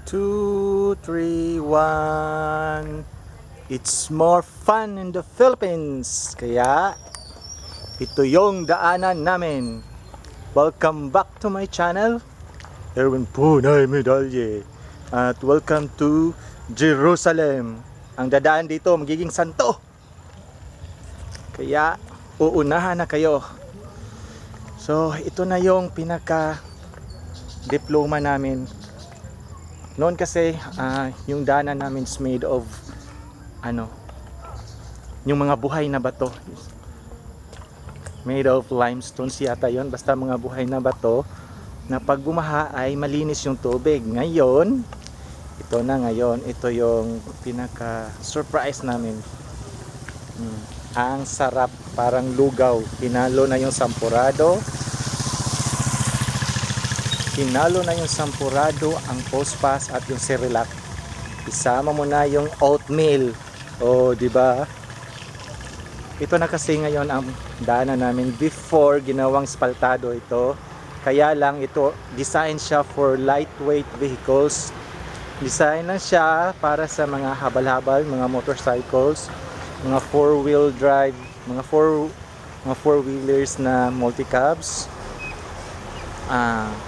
2, 3, 1. It's more fun in the Philippines. Kaya ito yung daanan namin. Welcome back to my channel, Erwin Punay Medalye. At welcome to Jerusalem. Ang dadaan dito magiging santo. Kaya uunahan na kayo. So ito na yung pinaka diploma namin. Noon kasi yung daanan namin is made of yung mga buhay na bato, made of limestone yata yon, basta mga buhay na bato na pag bumaha ay malinis yung tubig. Ngayon ito yung pinaka surprise namin. Ang sarap, parang lugaw. Hinalo na yung sampurado, ang pospas at yung Cerelac. Isama mo na yung oatmeal. Oh, di ba? Ito na kasi ngayon ang daanan namin. Before, ginawang spaltado ito. Kaya lang ito, design siya for lightweight vehicles. Design lang siya para sa mga habal-habal, mga motorcycles, mga four-wheel drive, mga four-wheelers na multi-cabs.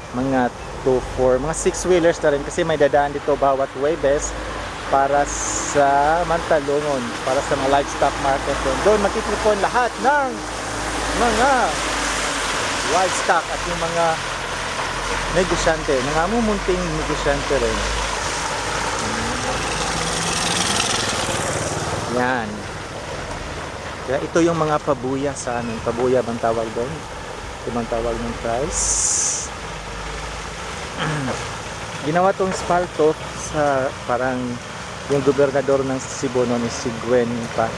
Mga 2-4, mga 6-wheelers na rin kasi may dadaan dito bawat Huwebes para sa Mantalungon, para sa mga livestock market doon makikipon lahat ng mga livestock at yung mga negosyante, mga mumunting negosyante rin. Yan. Kaya ito yung mga pabuya sa amin. Pabuya bang tawag doon? Ito bang tawag ng price? Ginawa tong spalto sa parang yung gobernador ng Cebu noon is si Gwen pa.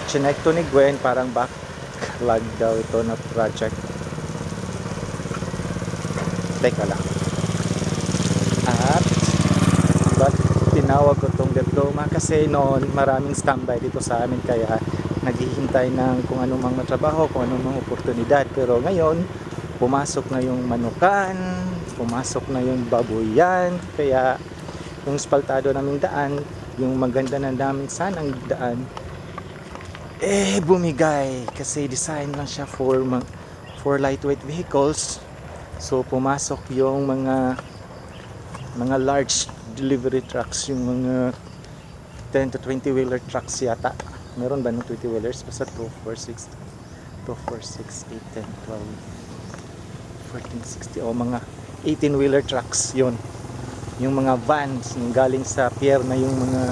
Chinek to ni Gwen, parang backlog daw ito na project. Teka lang. At ba't tinawag ko tong diploma? Kasi noon maraming standby dito sa amin, kaya naghihintay ng kung anong mga trabaho, kung anong mga oportunidad. Pero ngayon pumasok na yung manukan, pumasok na yung baboyan, kaya yung spaltado naming daan, yung maganda na namin sanang daan, bumigay kasi design lang siya for lightweight vehicles. So pumasok yung mga large delivery trucks, yung mga 10 to 20 wheeler trucks yata. Meron ba ng 20 wheelers? Basta 2, 4, 6, 8, 10, 12, 14, 16, o mga 18 wheeler trucks yon, yung mga vans yung galing sa pier na yung mga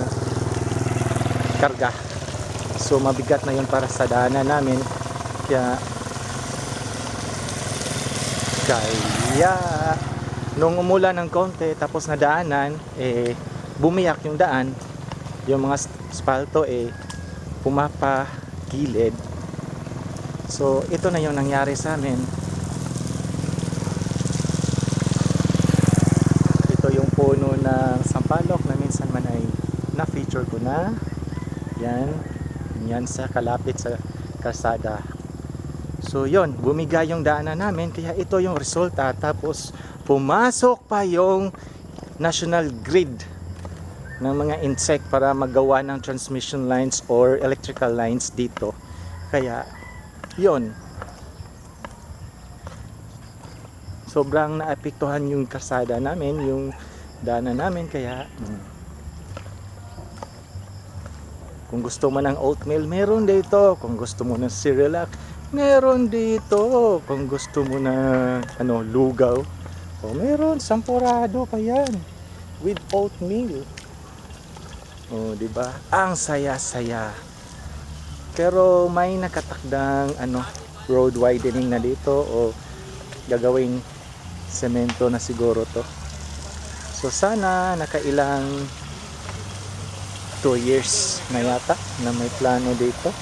karga. So mabigat na yun para sa daanan namin, kaya nung umulan ng konti tapos na daanan, bumiyak yung daan, yung mga spalto pumapagilid. So ito na yung nangyari sa amin. Ito yung puno ng sampalok na minsan man ay na-feature ko na. Yan sa kalapit sa kalsada. So yon, bumigay yung daanan namin, kaya ito yung resulta. Tapos pumasok pa yung national grid ng mga insect para magawa ng transmission lines or electrical lines dito. Kaya yon, sobrang naapektuhan yung kalsada namin, yung daanan namin. Kaya kung gusto mo ng oatmeal, meron dito. Kung gusto mo ng Cerelac, meron dito. Kung gusto mo ng lugaw, meron sampurado pa yan with oatmeal. Diba? Ang saya-saya. Pero may nakatakdang road widening na dito, o gagawing semento na siguro to. So sana nakailang 2 years na yata na may plano dito.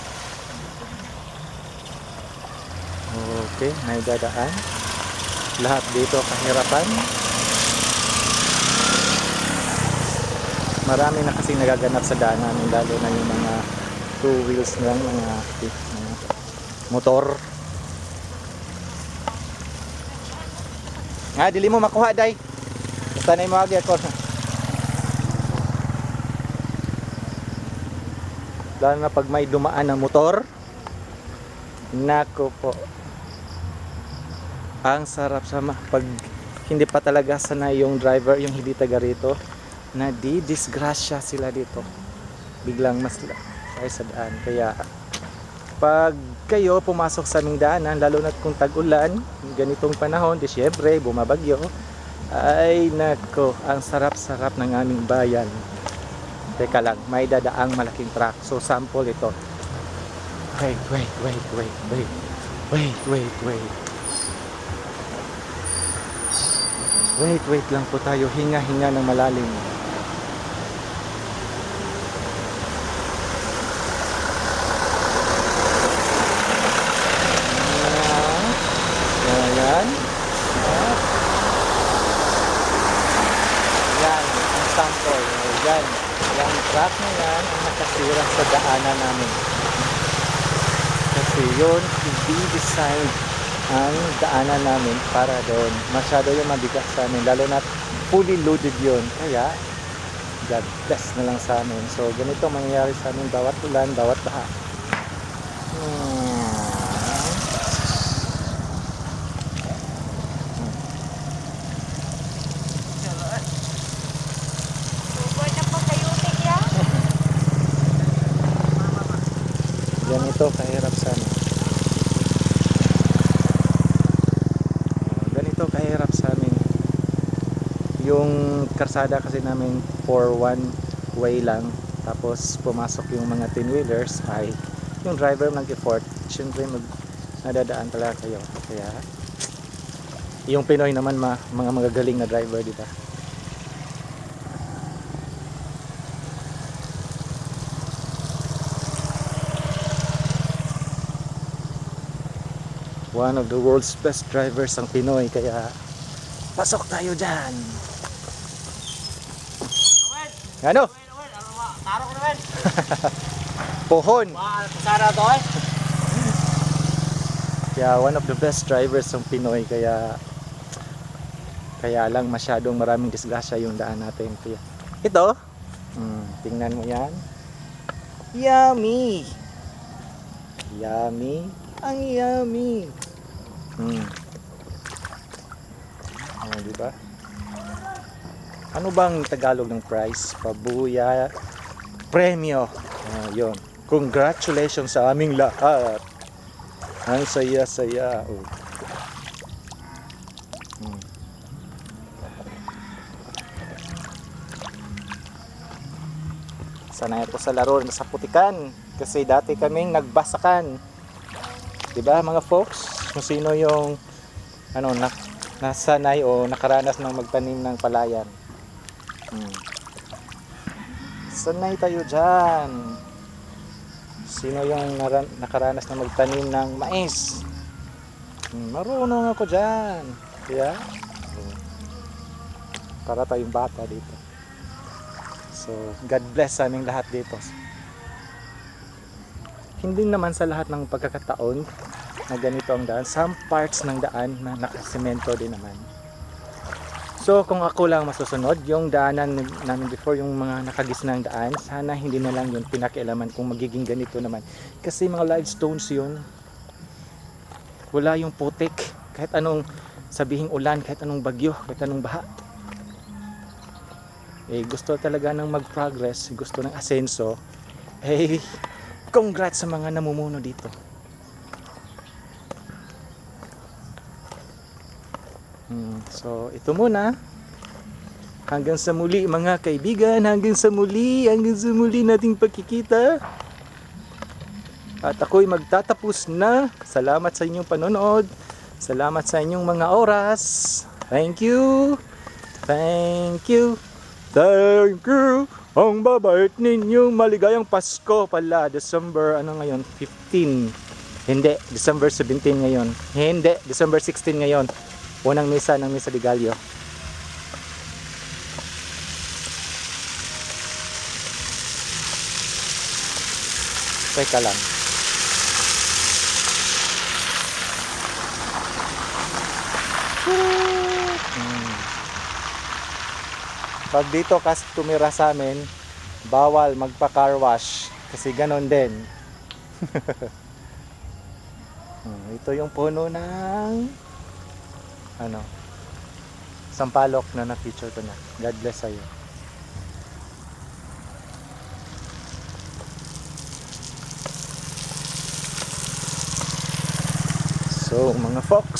Okay, may dadaan. Lahat dito kahirapan. Marami na kasing nagaganap sa daan namin, lalo na yung mga 2 wheels lang, mga motor. Dili mo makuha day. Basta na mo agi ako. Lalo na pag may dumaan ng motor. Nako po. Ang sarap sama pag hindi pa talaga sanay yung driver, yung hindi taga rito, na disgrasya sila dito. Biglang mas ay sa daan. Kaya pag kayo pumasok sa aming daanan, lalo na kung tag-ulan, ganitong panahon, Disyembre, bumabagyo, ay nako, ang sarap-sarap ng aming bayan. Teka lang, may dadaang malaking truck. So sample ito. Wait. Wait lang po tayo. Hinga ng malalim. Ayan. Yan, ang sample. Yan. Yung truck na yan ang nakasira sa daanan namin. Kasi yun, i-design ang daanan namin para doon. Masyado yung mabigat sa amin, lalo na fully loaded yun. Kaya, God bless na lang sa amin. So, ganito mangyayari sa amin bawat ulan, bawat baha. Ganito kahirap sa amin. Ganito kahirap sa amin. Yung karsada kasi namin for one way lang. Tapos pumasok yung mga 10-wheelers ay yung driver nag-effort. Siyempre nadadaan talaga kayo. Kaya yung Pinoy naman mga magagaling na driver, di ba? One of the world's best drivers ang Pinoy, kaya pasok tayo dyan. Ano? Tarok naman. Pohon. Pasara to eh. Kaya one of the best drivers ang Pinoy, kaya lang masyadong maraming disgrasya yung daan natin. Kaya ito, tingnan mo yan. Yummy. Ang yummy. Diba? Ano bang Tagalog ng prize? Pabuya premyo. Yun. Congratulations sa aming lahat. Ang saya-saya. Sanay ako sa laro sa putikan kasi dati kaming nagbasakan. 'Di ba mga folks? Kung sino yung nasanay o nakaranas ng magtanim ng palayan. Sanay tayo dyan. Sino yung nakaranas ng magtanim ng mais? Marunong ako dyan. Kaya para tayong bata dito. So God bless sa aming lahat dito. Hindi naman sa lahat ng pagkakataon na ganito ang daan. Some parts ng daan na nakasemento din naman. So kung ako lang masusunod, yung daanan namin before, yung mga nakagisnang daan, sana hindi na lang yung pinakialaman kung magiging ganito naman. Kasi mga live stones yun. Wala yung putik. Kahit anong sabihing ulan, kahit anong bagyo, kahit anong baha. Gusto talaga ng mag-progress, gusto ng asenso. Congrats sa mga namumuno dito. So ito muna. Hanggang sa muli mga kaibigan, hanggang sa muli nating pagkikita. At ako'y magtatapos na. Salamat sa inyong panonood. Salamat sa inyong mga oras. Thank you. Ang babait ninyong maligayang Pasko pala. December, ngayon? 15. Hindi, December 17 ngayon. Hindi, December 16 ngayon. Unang misa ng Misa de Gallo. Teka lang. Pag dito kasi tumira sa amin, bawal magpa-car wash. Kasi ganon din. Ito yung puno ng ano, sampalok na na-feature ko na. God bless sa'yo. So, mga fox.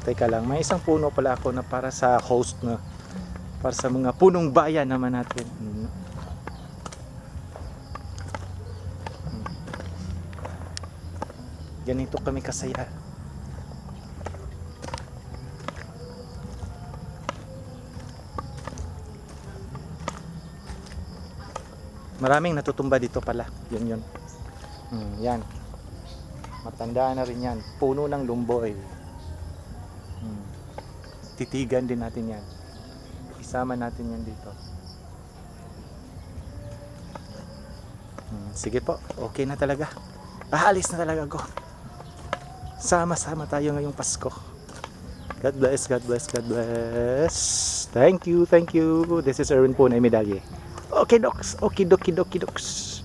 Teka lang, may isang puno pala ako na para sa host na. Para sa mga punong bayan naman natin. Ganito kami kasaya. Maraming natutumba dito pala. Yun. Yan. Matanda na rin yan. Puno ng lumboy. Titigan din natin yan. Isama natin yan dito. Sige po. Okay na talaga. Aalis na talaga ako. Sama-sama tayo ngayong Pasko. God bless, God bless, God bless. Thank you, thank you. This is Erwin po na Imidagi. Okay, doks. Okay, doki, doki, doks.